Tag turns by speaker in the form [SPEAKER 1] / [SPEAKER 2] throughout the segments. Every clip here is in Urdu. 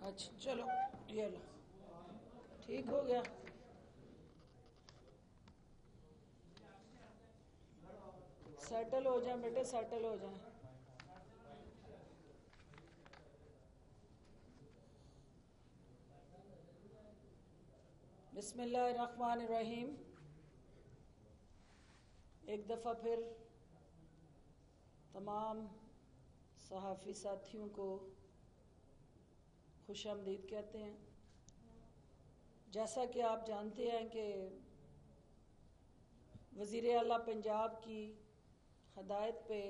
[SPEAKER 1] اچھا چلو یہ لو ٹھیک ہو گیا. سیٹل ہو جائیں بیٹے، سیٹل ہو جائیں. بسم اللہ الرحمن الرحیم. ایک دفعہ پھر تمام صحافی ساتھیوں کو خوش آمدید کہتے ہیں. جیسا کہ آپ جانتے ہیں کہ وزیر اعلیٰ پنجاب کی ہدایت پہ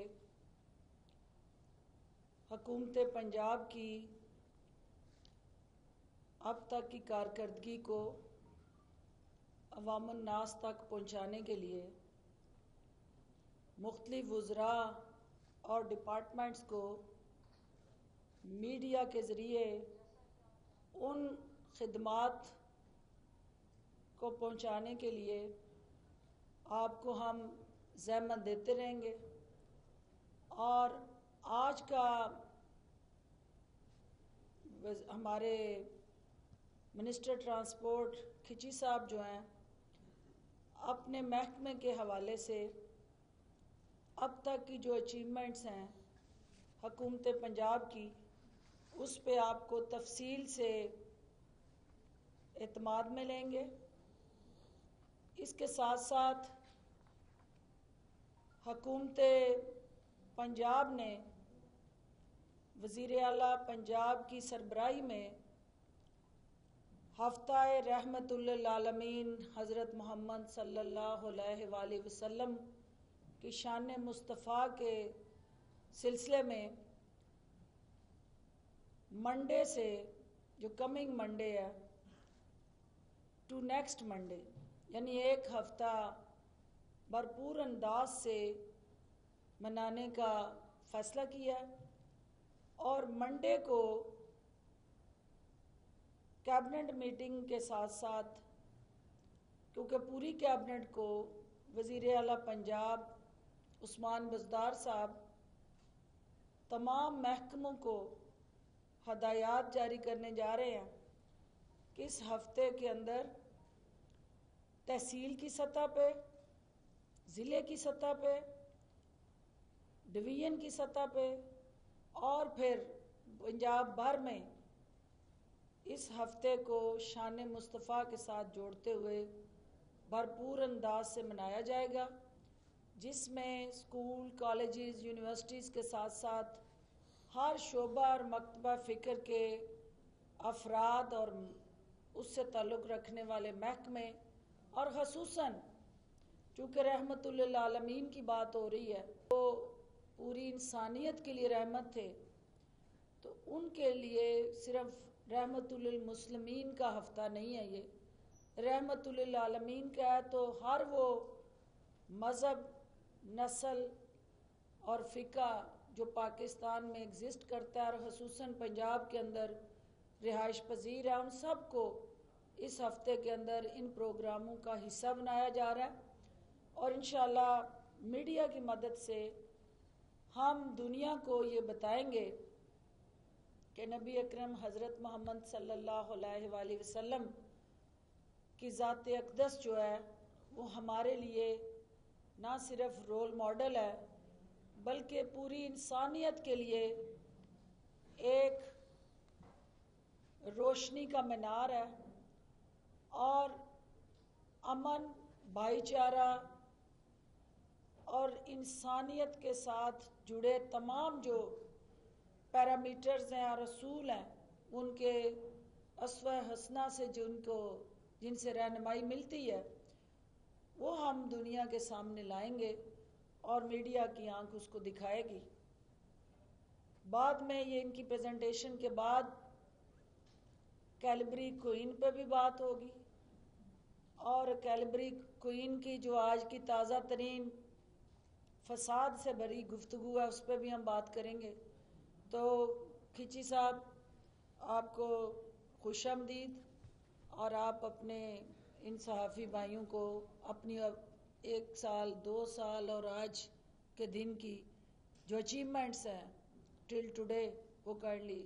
[SPEAKER 1] حکومت پنجاب کی اب تک کی کارکردگی کو عوام الناس تک پہنچانے کے لیے مختلف وزراء اور ڈپارٹمنٹس کو میڈیا کے ذریعے ان خدمات کو پہنچانے کے لیے آپ کو ہم زحمت دیتے رہیں گے. اور آج کا ہمارے منسٹر ٹرانسپورٹ کھچی صاحب جو ہیں اپنے محکمے کے حوالے سے اب تک کی جو اچیومنٹس ہیں حکومت پنجاب کی، اس پہ آپ کو تفصیل سے اعتماد میں لیں گے. اس کے ساتھ ساتھ حکومت پنجاب نے وزیر اعلیٰ پنجاب کی سربراہی میں ہفتہ رحمت للعالمین حضرت محمد صلی اللہ علیہ وآلہ وسلم کی شان مصطفیٰ کے سلسلے میں منڈے سے، جو کمنگ منڈے ہے، ٹو نیکسٹ منڈے، یعنی ایک ہفتہ بھرپور انداز سے منانے کا فیصلہ کیا. اور منڈے کو کیبنٹ میٹنگ کے ساتھ ساتھ، کیونکہ پوری کیبنٹ کو وزیر اعلیٰ پنجاب عثمان بزدار صاحب تمام محکموں کو ہدایات جاری کرنے جا رہے ہیں کہ اس ہفتے کے اندر تحصیل کی سطح پہ، ضلع کی سطح پہ، ڈویژن کی سطح پہ اور پھر پنجاب بھر میں اس ہفتے کو شان مصطفیٰ کے ساتھ جوڑتے ہوئے بھرپور انداز سے منایا جائے گا، جس میں اسکول، کالجز، یونیورسٹیز کے ساتھ ساتھ ہر شعبہ اور مکتبہ فکر کے افراد اور اس سے تعلق رکھنے والے محکمے، اور خصوصاً چونکہ رحمت للعالمین کی بات ہو رہی ہے، وہ پوری انسانیت کے لیے رحمت تھے، تو ان کے لیے صرف رحمت للمسلمین کا ہفتہ نہیں ہے، یہ رحمت للعالمین کا ہے. تو ہر وہ مذہب، نسل اور فقہ جو پاکستان میں ایگزسٹ کرتا ہے اور خصوصاً پنجاب کے اندر رہائش پذیر ہے، ان سب کو اس ہفتے کے اندر ان پروگراموں کا حصہ بنایا جا رہا ہے. اور انشاءاللہ میڈیا کی مدد سے ہم دنیا کو یہ بتائیں گے کہ نبی اکرم حضرت محمد صلی اللہ علیہ وآلہ وسلم کی ذات اقدس جو ہے وہ ہمارے لیے نہ صرف رول ماڈل ہے بلکہ پوری انسانیت کے لیے ایک روشنی کا مینار ہے. اور امن، بھائی چارہ اور انسانیت کے ساتھ جڑے تمام جو پیرامیٹرز ہیں اور اصول ہیں، ان کے اسوہ حسنہ سے جن سے رہنمائی ملتی ہے، وہ ہم دنیا کے سامنے لائیں گے اور میڈیا کی آنکھ اس کو دکھائے گی. بعد میں یہ ان کی پریزنٹیشن کے بعد کیلبری کوئین پہ بھی بات ہوگی، اور کیلبری کوئین کی جو آج کی تازہ ترین فساد سے بھری گفتگو ہے اس پہ بھی ہم بات کریں گے. تو کھچی صاحب، آپ کو خوش آمدید، اور آپ اپنے ان صحافی بھائیوں کو اپنی 1 سال 2 سال اور آج کے دن کی جو اچیومنٹس ہیں ٹل ٹوڈے وہ کائنڈلی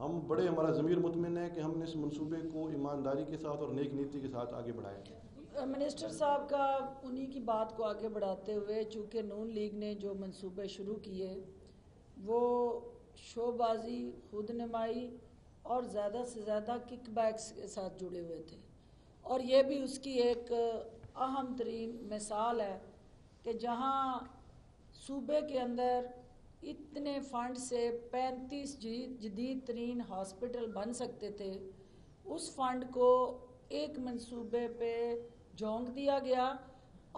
[SPEAKER 2] ہم بڑے ہمارا ضمیر مطمئن ہے کہ ہم نے اس منصوبے کو ایمانداری کے ساتھ اور نیک نیتی کے ساتھ آگے بڑھایا.
[SPEAKER 1] منسٹر صاحب کا انہی کی بات کو آگے بڑھاتے ہوئے چونکہ نون لیگ نے جو منصوبے شروع کیے وہ شو بازی، خود نمائی اور زیادہ سے زیادہ کک بیکس کے ساتھ جڑے ہوئے تھے، اور یہ بھی اس کی ایک اہم ترین مثال ہے کہ جہاں صوبے کے اندر اتنے فنڈ سے 35 جدید ترین ہاسپٹل بن سکتے تھے، اس فنڈ کو ایک منصوبے پہ جھونک دیا گیا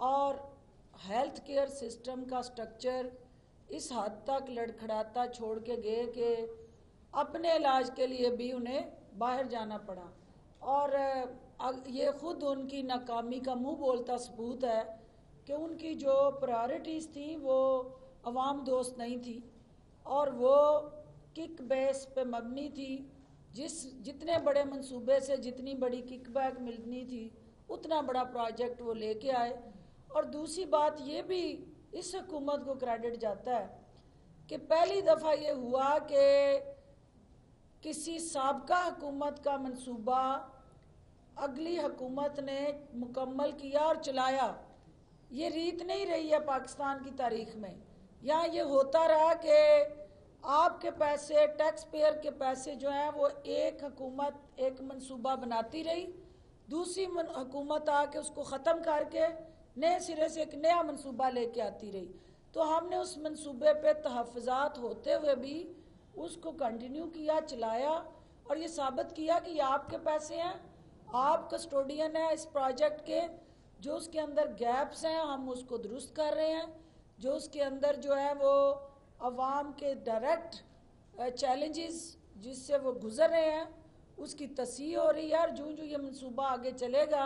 [SPEAKER 1] اور ہیلتھ کیئر سسٹم کا سٹرکچر اس حد تک لڑکھڑاتا چھوڑ کے گئے کہ اپنے علاج کے لیے بھی انہیں باہر جانا پڑا. اور یہ خود ان کی ناکامی کا منہ بولتا ثبوت ہے کہ ان کی جو پرائرٹیز تھیں وہ عوام دوست نہیں تھی اور وہ کک بیس پہ مبنی تھی. جتنے بڑے منصوبے سے جتنی بڑی کک بیک ملنی تھی اتنا بڑا پروجیکٹ وہ لے کے آئے. اور دوسری بات یہ بھی اس حکومت کو کریڈٹ جاتا ہے کہ پہلی دفعہ یہ ہوا کہ کسی سابقہ حکومت کا منصوبہ اگلی حکومت نے مکمل کیا اور چلایا. یہ ریت نہیں رہی ہے پاکستان کی تاریخ میں. یہاں یہ ہوتا رہا کہ آپ کے پیسے، ٹیکس پیئر کے پیسے جو ہیں وہ ایک حکومت ایک منصوبہ بناتی رہی، دوسری حکومت آ کے اس کو ختم کر کے نئے سرے سے ایک نیا منصوبہ لے کے آتی رہی. تو ہم نے اس منصوبے پہ تحفظات ہوتے ہوئے بھی اس کو کنٹینیو کیا، چلایا اور یہ ثابت کیا کہ یہ آپ کے پیسے ہیں، آپ کسٹوڈین ہیں اس پروجیکٹ کے. جو اس کے اندر گیپس ہیں ہم اس کو درست کر رہے ہیں، جو اس کے اندر جو ہے وہ عوام کے ڈائریکٹ چیلنجز جس سے وہ گزر رہے ہیں اس کی تصحیح ہو رہی ہے. اور جو یہ منصوبہ آگے چلے گا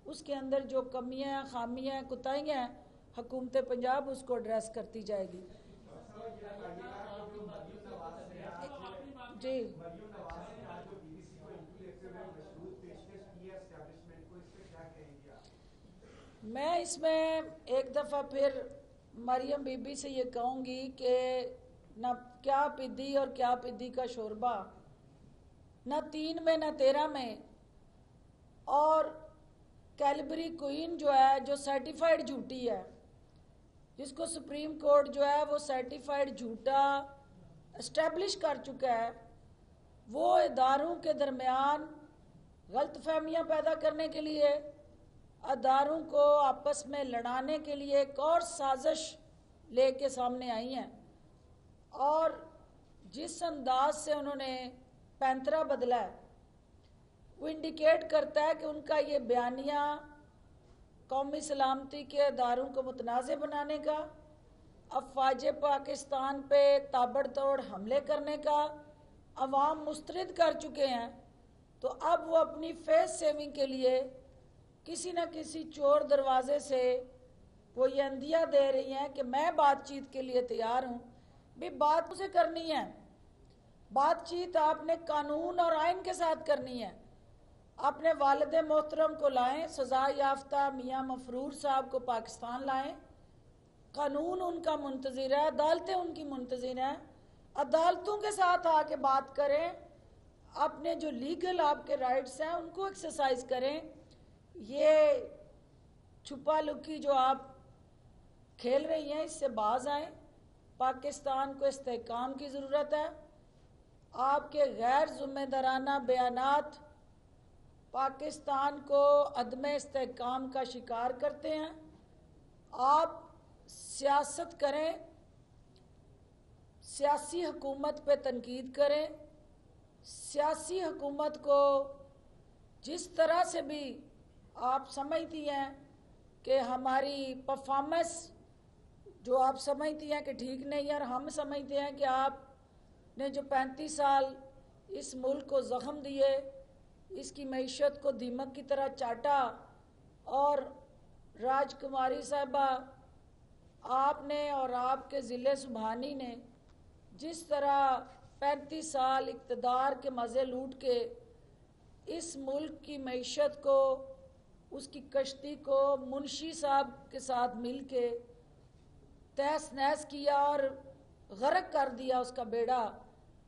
[SPEAKER 1] اس کے اندر جو کمیاں، خامیاں، کوتاہیاں ہیں حکومت پنجاب اس کو ایڈریس کرتی جائے گی. جی میں اس میں ایک دفعہ پھر مریم بی بی سے یہ کہوں گی کہ نہ کیا پدی اور کیا پدی کا شوربہ، نہ 3 میں نہ 13 میں، اور کیلبری کوئین جو ہے جو سرٹیفائیڈ جھوٹی ہے، جس کو سپریم کورٹ جو ہے وہ سرٹیفائیڈ جھوٹا اسٹیبلش کر چکا ہے، وہ اداروں کے درمیان غلط فہمیاں پیدا کرنے کے لیے، اداروں کو آپس میں لڑانے کے لیے ایک اور سازش لے کے سامنے آئی ہیں. اور جس انداز سے انہوں نے پینترا بدلا ہے وہ انڈیکیٹ کرتا ہے کہ ان کا یہ بیانیہ قومی سلامتی کے اداروں کو متنازع بنانے کا، افواج پاکستان پہ تابڑ توڑ حملے کرنے کا عوام مسترد کر چکے ہیں. تو اب وہ اپنی فیس سیونگ کے لیے کسی نہ کسی چور دروازے سے وہ یہ اندیا دے رہی ہیں کہ میں بات چیت کے لیے تیار ہوں. بھی بات اسے کرنی ہے، بات چیت آپ نے قانون اور آئین کے ساتھ کرنی ہے. اپنے والد محترم کو لائیں، سزا یافتہ میاں مفرور صاحب کو پاکستان لائیں، قانون ان کا منتظر ہے، عدالتیں ان کی منتظر ہیں، عدالتوں کے ساتھ آ کے بات کریں، اپنے جو لیگل آپ کے رائٹس ہیں ان کو ایکسرسائز کریں. یہ چھپا لکی جو آپ کھیل رہی ہیں اس سے باز آئیں. پاکستان کو استحکام کی ضرورت ہے. آپ کے غیر ذمہ دارانہ بیانات پاکستان کو عدم استحکام کا شکار کرتے ہیں. آپ سیاست کریں، سیاسی حکومت پہ تنقید کریں، سیاسی حکومت کو جس طرح سے بھی آپ سمجھتی ہیں کہ ہماری پرفارمنس جو آپ سمجھتی ہیں کہ ٹھیک نہیں ہے، اور ہم سمجھتے ہیں کہ آپ نے جو 35 سال اس ملک کو زخم دیے، اس کی معیشت کو دیمک کی طرح چاٹا، اور راج کماری صاحبہ آپ نے اور آپ کے ضلع سبحانی نے جس طرح 35 سال اقتدار کے مزے لوٹ کے اس ملک کی معیشت کو، اس کی کشتی کو منشی صاحب کے ساتھ مل کے تہس نہس کیا اور غرق کر دیا اس کا بیڑا،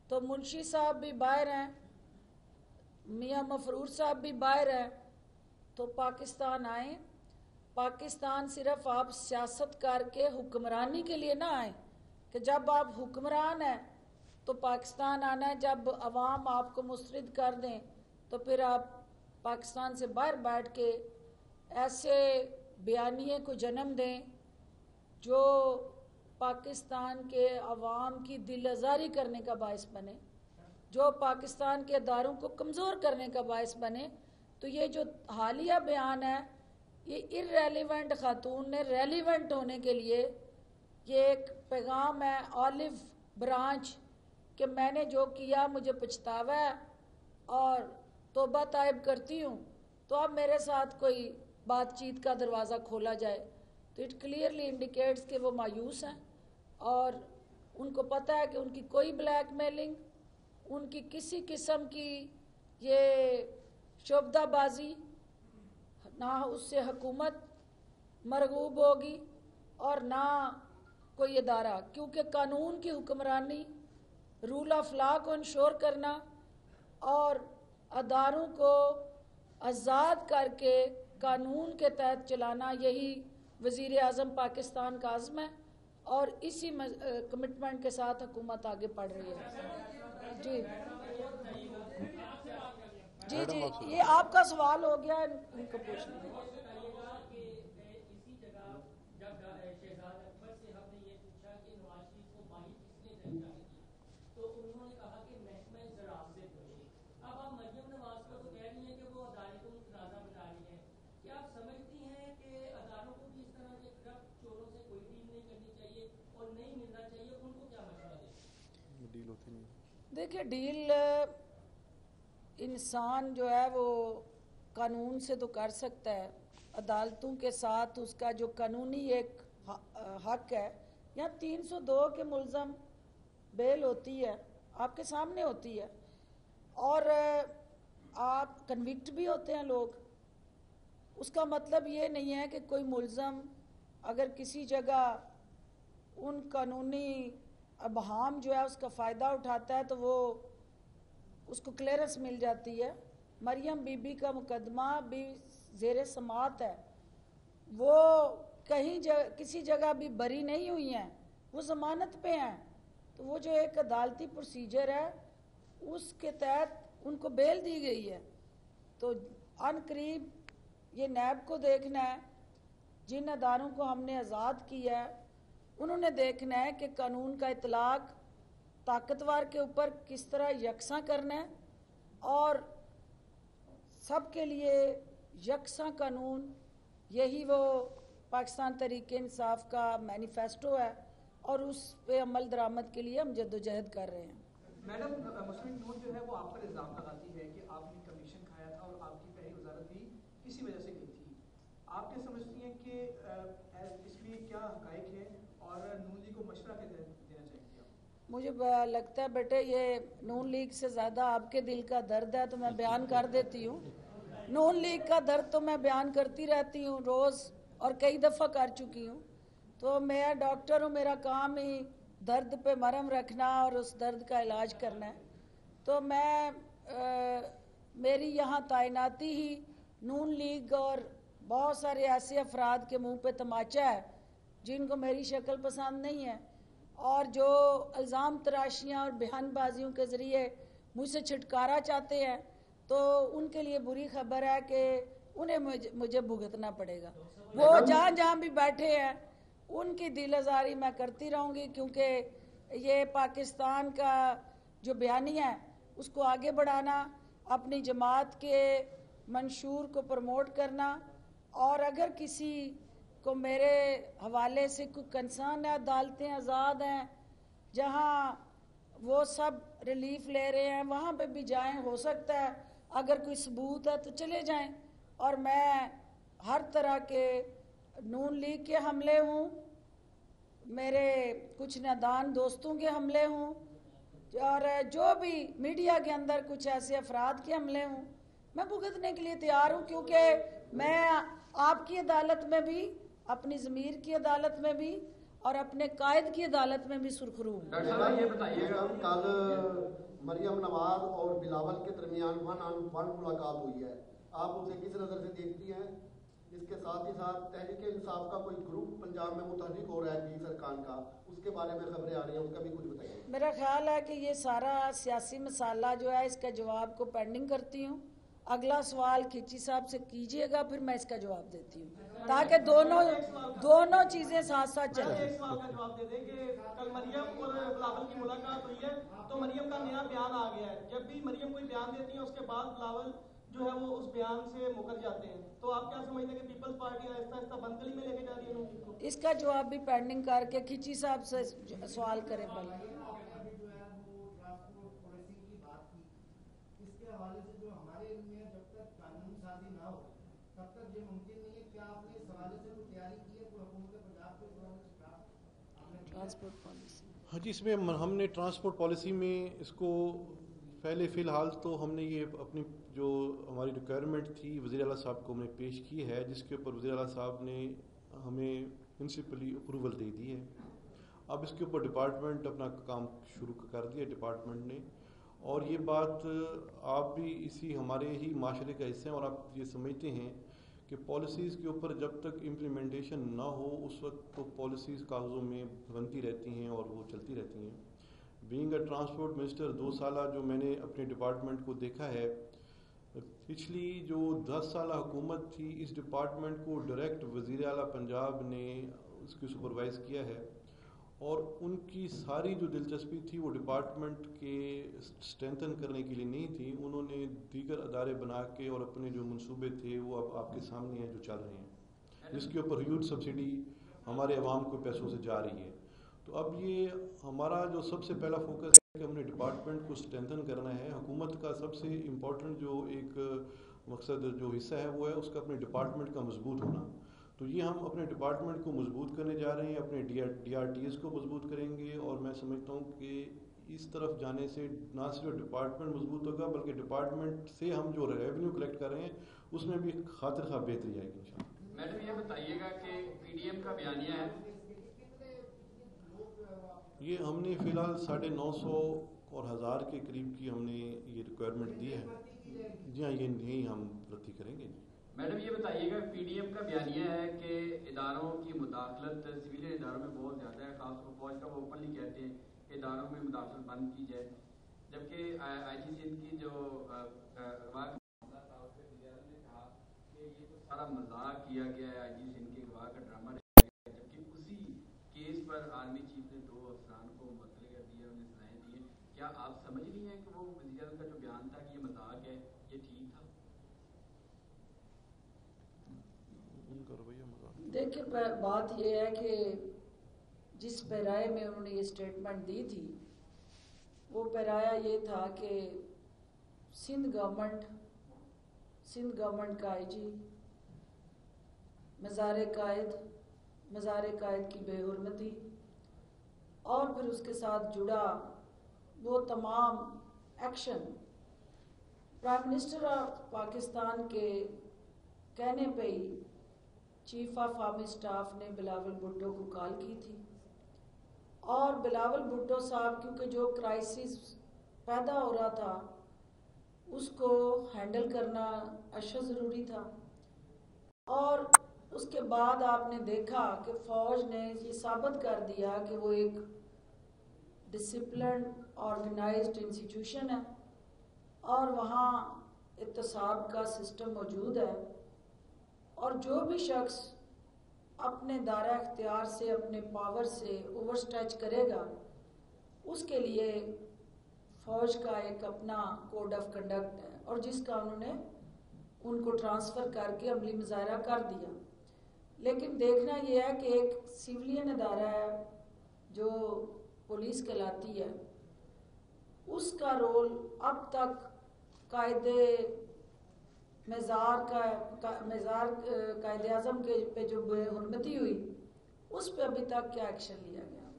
[SPEAKER 1] تو منشی صاحب بھی باہر ہیں, میاں مفرور صاحب بھی باہر ہیں, تو پاکستان آئیں. پاکستان صرف آپ سیاست کر کے حکمرانی کے لیے نہ آئیں کہ جب آپ حکمران ہیں تو پاکستان آنا ہے, جب عوام آپ کو مسترد کر دیں تو پھر آپ پاکستان سے باہر بیٹھ کے ایسے بیانیے کو جنم دیں جو پاکستان کے عوام کی دل آزاری کرنے کا باعث بنے, جو پاکستان کے اداروں کو کمزور کرنے کا باعث بنے. تو یہ جو حالیہ بیان ہے یہ ارریلیونٹ خاتون نے ریلیونٹ ہونے کے لیے یہ ایک پیغام ہے آلیو برانچ کہ میں نے جو کیا مجھے پچھتاوا ہے اور توبہ طائب کرتی ہوں, تو اب میرے ساتھ کوئی بات چیت کا دروازہ کھولا جائے. تو اٹ کلیئرلی انڈیکیٹس کہ وہ مایوس ہیں اور ان کو پتہ ہے کہ ان کی کوئی بلیک میلنگ, ان کی کسی قسم کی یہ شعبدہ بازی نہ اس سے حکومت مرغوب ہوگی اور نہ کوئی ادارہ, کیونکہ قانون کی حکمرانی, رول آف لا کو انشور کرنا اور اداروں کو آزاد کر کے قانون کے تحت چلانا, یہی وزیر اعظم پاکستان کا عزم ہے اور اسی کمٹمنٹ کے ساتھ حکومت آگے بڑھ رہی ہے. جی جی جی یہ آپ کا سوال ہو گیا, ان کو پوچھنا. دیکھیے ڈیل انسان جو ہے وہ قانون سے تو کر سکتا ہے, عدالتوں کے ساتھ اس کا جو قانونی ایک حق ہے. یہاں 302 کے ملزم بیل ہوتی ہے, آپ کے سامنے ہوتی ہے, اور آپ کنوکٹ بھی ہوتے ہیں لوگ. اس کا مطلب یہ نہیں ہے کہ کوئی ملزم اگر کسی جگہ ان قانونی ابہام جو ہے اس کا فائدہ اٹھاتا ہے تو وہ اس کو کلیئرنس مل جاتی ہے. مریم بی بی کا مقدمہ بھی زیر سماعت ہے, وہ کہیں کسی جگہ بھی بری نہیں ہوئی ہیں, وہ ضمانت پہ ہیں. تو وہ جو ایک عدالتی پروسیجر ہے اس کے تحت ان کو بیل دی گئی ہے. تو ان قریب یہ نیب کو دیکھنا ہے, جن اداروں کو ہم نے آزاد کیا ہے انہوں نے دیکھنا ہے کہ قانون کا اطلاق طاقتور کے اوپر کس طرح یکساں کرنا ہے اور سب کے لیے یکساں قانون, یہی وہ پاکستان تحریک انصاف کا مینیفیسٹو ہے اور اس پہ عمل درآمد کے لیے ہم جدوجہد کر رہے ہیں.
[SPEAKER 3] میڈم مسلم نون جو ہے وہ آپ پر الزام لگاتی ہے کہ آپ نے کمیشن کھایا تھا اور آپ کی پہلی وزارت بھی کسی وجہ سے گئی تھی. آپ کیا سمجھتی ہیں کہ اس لیے کیا حقائق ہے اور نون لیگ کو مشورہ کیا دینا چاہیے آپ؟
[SPEAKER 1] مجھے لگتا ہے بیٹے یہ نون لیگ سے زیادہ آپ کے دل کا درد ہے تو میں بیان کر دیتی ہوں. نون لیگ کا درد تو میں بیان کرتی رہتی ہوں روز اور کئی دفعہ کر چکی ہوں. تو میں ڈاکٹر ہوں, میرا کام ہی درد پہ مرہم رکھنا اور اس درد کا علاج کرنا ہے. تو میں میری یہاں تعیناتی ہی نون لیگ اور بہت سارے ایسے افراد کے منہ پہ تماچا ہے جن کو میری شکل پسند نہیں ہے اور جو الزام تراشیاں اور بیان بازیوں کے ذریعے مجھ سے چھٹکارا چاہتے ہیں, تو ان کے لیے بری خبر ہے کہ انہیں مجھے بھگتنا پڑے گا. وہ جہاں جہاں بھی بیٹھے ہیں ان کی دل آزاری میں کرتی رہوں گی, کیونکہ یہ پاکستان کا جو بیانیہ ہے اس کو آگے بڑھانا, اپنی جماعت کے منشور کو پروموٹ کرنا, اور اگر کسی کو میرے حوالے سے کوئی کنسرن ہے, عدالتیں آزاد ہیں, جہاں وہ سب ریلیف لے رہے ہیں وہاں پہ بھی جائیں. ہو سکتا ہے اگر کوئی ثبوت ہے تو چلے جائیں. اور میں ہر طرح کے نون لیگ کے حملے ہوں, میرے کچھ نادان دوستوں کے حملے ہوں, اور جو بھی میڈیا کے اندر کچھ ایسے افراد کے حملے ہوں, میں بھگتنے کے لیے تیار ہوں. کیونکہ میں آپ کی عدالت میں بھی, اپنی ضمیر کی عدالت میں بھی اور اپنے قائد کی عدالت میں بھی سرخرو ہوں.
[SPEAKER 4] ڈاکٹر صاحب یہ بتائیے گا،
[SPEAKER 5] کل مریم نواز اور بلاول کے درمیان 1-on-1 ملاقات ہوئی ہے، آپ اسے کس نظر سے دیکھتی ہیں؟ اس کے ساتھ ہی ساتھ تحریک انصاف کا کوئی گروپ پنجاب میں متحرک ہو رہا ہے کی سرکان کا، اس کے بارے میں خبریں آ رہی ہیں، اس کا بھی کچھ بتائیے.
[SPEAKER 1] میرا خیال ہے کہ یہ سارا سیاسی مسئلہ جو ہے اس کا جواب کو پینڈنگ کرتی ہوں. اگلا سوال کھچی صاحب سے کیجئے گا، پھر میں اس کا جواب دیتی ہوں تاکہ دونوں چیزیں ساتھ ساتھ چلیں.
[SPEAKER 3] ایک سوال کا جواب دے دیں کہ کل مریم اور بلاول کی ملاقات ہوئی ہے تو مریم کا نیا بیان آ گیا ہے. جب بھی مریم کوئی بیان دیتی ہے اس کے بعد بلاول جو ہے وہ اس بیان سے مکر جاتے ہیں، تو آپ کیا سمجھتے ہیں کہ پیپلز پارٹی آہستہ آہستہ بندگلی میں لے کے جا رہی ہے نوکری کو؟
[SPEAKER 1] اس کا جواب بھی پینڈنگ کر کے کھچی صاحب سے سوال کریں پہلے.
[SPEAKER 6] جو ہے وہ ٹرانسپورٹ پالیسی کی بات کی، اس کے حوالے سے جو ہمارے علم میں جب تک قانون سازی نہ ہو تب تک یہ ممکن نہیں ہے. کیا آپ نے اس حوالے سے کوئی تیاری کی ہے؟ کوئی حکومت پنجاب کے حوالے سے
[SPEAKER 1] ٹرانسپورٹ پالیسی؟
[SPEAKER 2] ہاں جی، اس میں ہم نے ٹرانسپورٹ پالیسی میں اس کو پہلے فی الحال تو ہم نے یہ اپنی جو ہماری ریکوائرمنٹ تھی وزیر اعلیٰ صاحب کو ہم نے پیش کی ہے، جس کے اوپر وزیر اعلیٰ صاحب نے ہمیں پرنسپلی اپروول دے دی ہے. اب اس کے اوپر ڈپارٹمنٹ اپنا کام شروع کر دیا ڈپارٹمنٹ نے، اور یہ بات آپ بھی اسی ہمارے ہی معاشرے کا حصہ ہیں اور آپ یہ سمجھتے ہیں کہ پالیسیز کے اوپر جب تک امپلیمنٹیشن نہ ہو اس وقت تو پالیسیز کاغذوں میں بنتی رہتی ہیں اور وہ چلتی رہتی ہیں. بینگ اے ٹرانسپورٹ منسٹر 2 سالہ جو میں نے اپنے ڈپارٹمنٹ کو دیکھا ہے، پچھلی جو 10 سالہ حکومت تھی اس ڈپارٹمنٹ کو ڈائریکٹ وزیر اعلیٰ پنجاب نے اس کی سپروائز کیا ہے، اور ان کی ساری جو دلچسپی تھی وہ ڈپارٹمنٹ کے اسٹرینتھن کرنے کے لیے نہیں تھی. انہوں نے دیگر ادارے بنا کے اور اپنے جو منصوبے تھے وہ اب آپ کے سامنے ہیں جو چل رہے ہیں، جس کے اوپر ہیوج سبسڈی ہمارے عوام کو پیسوں سے جا رہی ہے. تو اب یہ ہمارا جو سب سے پہلا فوکس ہے کہ ہم نے ڈپارٹمنٹ کو اسٹرینتھن کرنا ہے. حکومت کا سب سے امپورٹنٹ جو ایک مقصد جو حصہ ہے وہ ہے اس کا اپنے ڈپارٹمنٹ کا مضبوط ہونا. تو یہ ہم اپنے ڈپارٹمنٹ کو مضبوط کرنے جا رہے ہیں، اپنے ڈی آر ٹی ایس کو مضبوط کریں گے، اور میں سمجھتا ہوں کہ اس طرف جانے سے نہ صرف ڈپارٹمنٹ مضبوط ہوگا بلکہ ڈپارٹمنٹ سے ہم جو ریونیو کلیکٹ کر رہے ہیں اس میں بھی خاطر خواہ بہتری آئے گی انشاءاللہ.
[SPEAKER 4] میڈم یہ بتائیے گا کہ پی ڈی ایم کا بیانیہ ہے،
[SPEAKER 2] یہ ہم نے فی الحال 950 اور 1000 کے قریب کی ہم نے یہ ریکوائرمنٹ دی ہے. جی ہاں، یہی ہم بھرتی کریں گے.
[SPEAKER 4] میڈم یہ بتائیے گا پی ڈی ایم کا بیانیہ ہے کہ اداروں کی مداخلت سویلین اداروں میں بہت زیادہ ہے، خاص طور فوج کا وہ اوپنلی کہتے ہیں کہ اداروں میں مداخلت بند کی جائے، جبکہ آئی جی سندھ کی جو اغوا کا معاملہ تھا اس میں وزیر اعظم نے کہا کہ یہ تو سارا مذاق کیا گیا ہے، آئی جی سندھ کے اغوا کا ڈرامہ رکھا گیا ہے، جبکہ اسی کیس پر آرمی چیف نے 2 افسران کو معطل کر دیا، انہیں سزائیں دی ہیں. کیا آپ سمجھ رہی ہیں کہ وہ وزیر اعظم کا جو بیان تھا کہ یہ مذاق ہے یہ ٹھیک تھا؟
[SPEAKER 1] دیکھیں بات یہ ہے کہ جس پیرائے میں انہوں نے یہ سٹیٹمنٹ دی تھی وہ پیرایا یہ تھا کہ سندھ گورنمنٹ کا آئی جی مزار قائد کی بے حرمتی اور پھر اس کے ساتھ جڑا وہ تمام action prime minister of Pakistan کے کہنے پہ ہی چیف آف آرمی سٹاف نے بلاول بھٹو کو کال کی تھی، اور بلاول بھٹو صاحب کیونکہ جو کرائسس پیدا ہو رہا تھا اس کو ہینڈل کرنا اشد ضروری تھا. اور اس کے بعد آپ نے دیکھا کہ فوج نے یہ ثابت کر دیا کہ وہ ایک ڈسپلنڈ آرگنائزڈ انسٹیٹیوشن ہے اور وہاں احتساب کا سسٹم موجود ہے، اور جو بھی شخص اپنے دائرہ اختیار سے اپنے پاور سے اوور سٹریچ کرے گا اس کے لیے فوج کا ایک اپنا کوڈ آف کنڈکٹ ہے، اور جس کا انہوں نے ان کو ٹرانسفر کر کے عملی مظاہرہ کر دیا. لیکن دیکھنا یہ ہے کہ ایک سیولین ادارہ ہے جو پولیس کہلاتی ہے، اس کا رول اب تک قائد اعظم کے پہ جو بے حرمتی ہوئی اس پہ ابھی تک کیا ایکشن لیا گیا.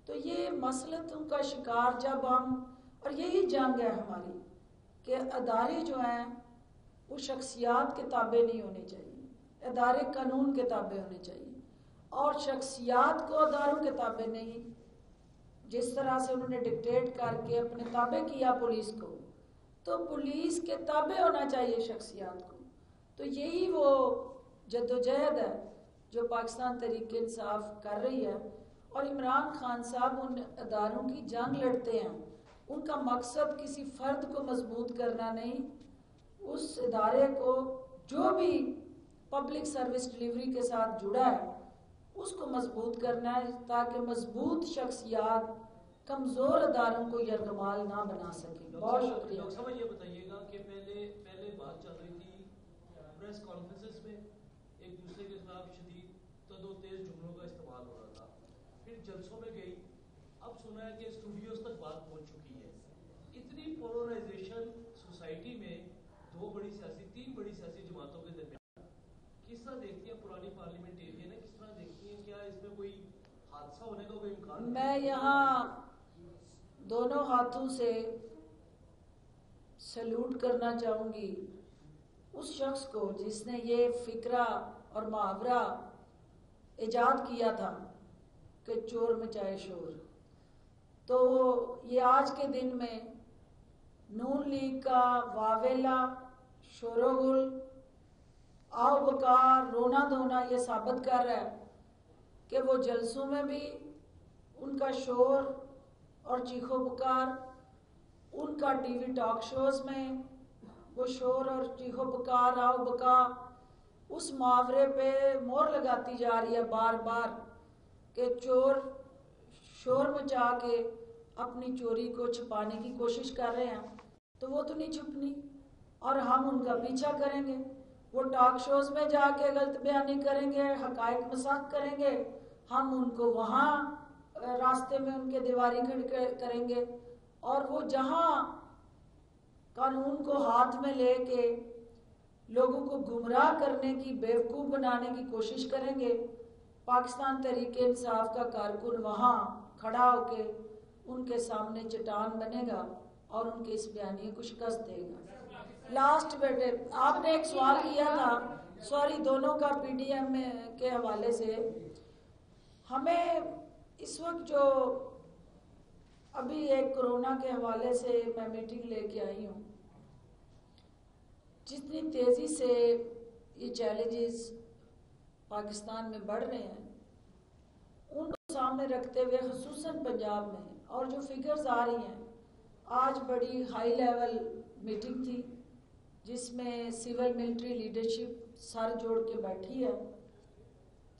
[SPEAKER 1] تو یہ مسئلتوں کا شکار جب ہم، اور یہی جنگ ہے ہماری کہ ادارے جو ہیں وہ شخصیات کے تابع نہیں ہونے چاہیے، ادارے قانون کے تابع ہونے چاہیے. اور شخصیات کو اداروں کے تابع نہیں. جس طرح سے انہوں نے ڈکٹیٹ کر کے اپنے تابع کیا پولیس کو, تو پولیس کے تابع ہونا چاہیے شخصیات کو. تو یہی وہ جدوجہد ہے جو پاکستان تحریک انصاف کر رہی ہے, اور عمران خان صاحب ان اداروں کی جنگ لڑتے ہیں. ان کا مقصد کسی فرد کو مضبوط کرنا نہیں, اس ادارے کو جو بھی پبلک سروس ڈیلیوری کے ساتھ جڑا ہے اس کو مضبوط کرنا ہے, تاکہ مضبوط شخصیات کمزور اداروں کو یرغمال نہ بنا سکیں. بہت شکریہ.
[SPEAKER 7] ڈاکٹر صاحب یہ بتائیے گا کہ پہلے بات چل رہی تھی پریس کانفرنسز میں ایک دوسرے کے خلاف شدید تد و تیز جملوں کا استعمال ہو رہا تھا, پھر جلسوں میں گئی, اب سنا ہے کہ اسٹوڈیوز تک بات پہنچ چکی ہے. اتنی پولرائزیشن سوسائٹی میں تین بڑی سیاسی جماعتوں کے درمیان کس طرح دیکھتی ہیں پرانی پارلیمنٹیرین ہے, کس طرح دیکھتی ہیں, کیا اس میں کوئی حادثہ ہونے کا کوئی امکان؟
[SPEAKER 1] میں یہاں دونوں ہاتھوں سے سلوٹ کرنا چاہوں گی اس شخص کو جس نے یہ فکرہ اور محاورہ ایجاد کیا تھا کہ چور مچائے شور. تو یہ آج کے دن میں نون لیگ کا واویلا, شور و گل, آؤ بکار, رونا دھونا یہ ثابت کر رہا ہے کہ وہ جلسوں میں بھی ان کا شور اور چیخو پکار, ان کا ٹی وی ٹاک شوز میں وہ شور اور چیخو پکار, آؤ بکا, اس محاورے پہ مہر لگاتی جا رہی ہے بار بار کہ چور شور مچا کے اپنی چوری کو چھپانے کی کوشش کر رہے ہیں. تو وہ تو نہیں چھپنی, اور ہم ان کا پیچھا کریں گے. وہ ٹاک شوز میں جا کے غلط بیانی کریں گے, حقائق مساق کریں گے, ہم ان کو وہاں راستے میں ان کے دیواری کھڑے کریں گے, اور وہ جہاں قانون کو ہاتھ میں لے کے لوگوں کو گمراہ کرنے کی, بیوقوف بنانے کی کوشش کریں گے, پاکستان تحریک انصاف کا کارکن وہاں کھڑا ہو کے ان کے سامنے چٹان بنے گا اور ان کے اس بیانیے کو شکست دے گا. لاسٹ بیٹے آپ نے ایک سوال کیا تھا, سوری, دونوں کا پی ڈی ایم کے حوالے سے. ہمیں اس وقت جو ابھی ایک کورونا کے حوالے سے میں میٹنگ لے کے آئی ہوں, جتنی تیزی سے یہ چیلنجز پاکستان میں بڑھ رہے ہیں ان کو سامنے رکھتے ہوئے خصوصاً پنجاب میں, اور جو فگرز آ رہی ہیں, آج بڑی ہائی لیول میٹنگ تھی جس میں سول ملٹری لیڈرشپ سر جوڑ کے بیٹھی ہے,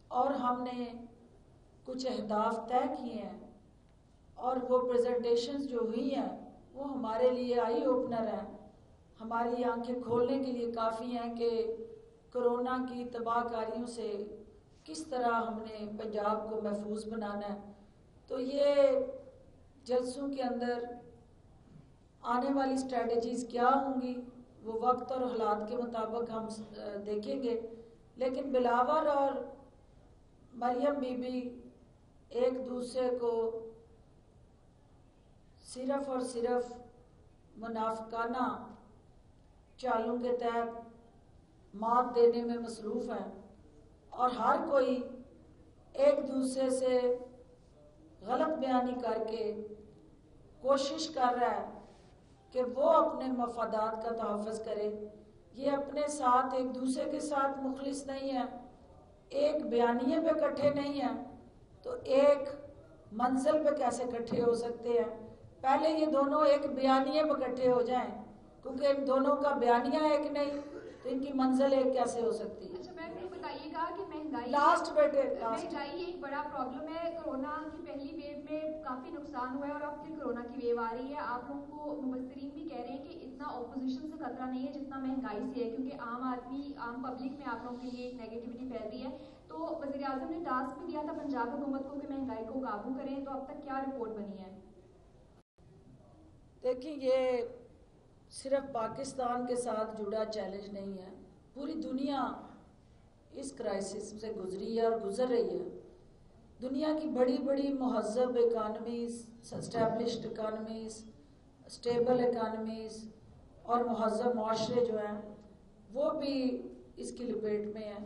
[SPEAKER 1] اور ہم نے کچھ اہداف طے کیے ہیں, اور وہ پریزنٹیشنز جو ہوئی ہیں وہ ہمارے لیے آئی اوپنر ہیں, ہماری آنکھیں کھولنے کے لیے کافی ہیں کہ کرونا کی تباہ کاریوں سے کس طرح ہم نے پنجاب کو محفوظ بنانا ہے. تو یہ جلسوں کے اندر آنے والی اسٹریٹجیز کیا ہوں گی وہ وقت اور حالات کے مطابق ہم دیکھیں گے, لیکن بلاول اور مریم بی بی ایک دوسرے کو صرف اور صرف منافقانہ چالوں کے تحت مات دینے میں مصروف ہیں, اور ہر کوئی ایک دوسرے سے غلط بیانی کر کے کوشش کر رہا ہے کہ وہ اپنے مفادات کا تحفظ کرے. یہ اپنے ساتھ ایک دوسرے کے ساتھ مخلص نہیں ہے, ایک بیانیے پہ اکٹھے نہیں ہیں, تو ایک منزل پہ کیسے اکٹھے ہو سکتے ہیں؟ پہلے یہ دونوں ایک بیانیے پہ اکٹھے ہو جائیں, کیونکہ ان دونوں کا بیانیہ ایک نہیں تو ان کی منزل ایک کیسے ہو سکتی ہے؟
[SPEAKER 8] اچھا میم یہ بتائیے گا کہ
[SPEAKER 1] مہنگائی
[SPEAKER 8] ایک بڑا پرابلم ہے. کورونا کی پہلی ویو میں کافی نقصان ہوا ہے, اور اب پھر کورونا کی ویو آ رہی ہے. آپ لوگوں کو مبصرین بھی کہہ رہے ہیں کہ اتنا اپوزیشن سے خطرہ نہیں ہے جتنا مہنگائی سے ہے, کیونکہ عام پبلک میں آپ لوگوں کے لیے ایک نیگیٹیوٹی پھیل رہی ہے. تو وزیر اعظم نے ٹاسک بھی دیا تھا پنجاب حکومت کو کہ مہنگائی کو قابو کریں, تو اب تک کیا رپورٹ بنی ہے؟
[SPEAKER 1] دیکھیں, یہ صرف پاکستان کے ساتھ جڑا چیلنج نہیں ہے, پوری دنیا اس کرائسس سے گزری ہے اور گزر رہی ہے. دنیا کی بڑی بڑی مہذب economies, established economies, stable economies اور مہذب معاشرے جو ہیں وہ بھی اس کی لپیٹ میں ہیں.